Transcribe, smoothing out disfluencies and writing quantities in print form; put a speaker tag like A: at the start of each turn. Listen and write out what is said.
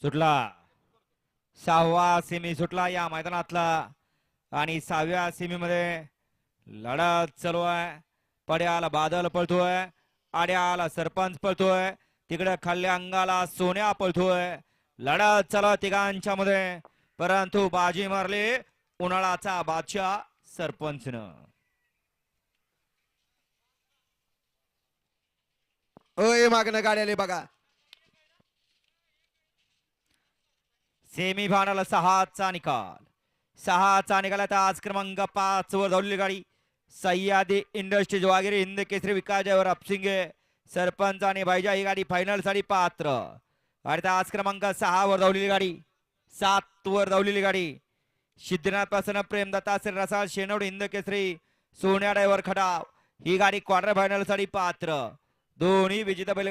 A: सुटला 6वा सेमी सुटला या मैदानातला आणि 6व्या सेमी मध्ये लढत चालू आहे. पड्याला बादल पळतोय, आड्याला सरपंच पळतोय, तिकडे खाल्ल्या अंगाला सोन्या पळतोय. लढत चालू तिघांच्या मध्ये, परंतु बाजी मारली उन्हाळाचा बादशाह सरपंचनं.
B: ओय मागणं गाड्याले बघा.
A: सेमी फायनल 6चा निकाल. 6चा निकाल आता आज क्रमांक 5 वर धावलेली गाडी सह्याद्री इंडस्ट्रीज वागेरे हिंद केसरी विकास ड्रायव्हर अपसिंगे सरपंच आणि भाईजा ही गाडी फायनल साठी पात्र. आणि आज क्रमांक 6 वर धावलेली गाडी 7 वर धावलेली गाडी सिद्धनाथ पासून प्रेमदत्ता रसाळ शेनवड हिंद केसरी सोन्या ड्रायव्हर खटाव ही गाडी क्वार्टर फायनल साठी पात्र. दोन्ही विजेता बैल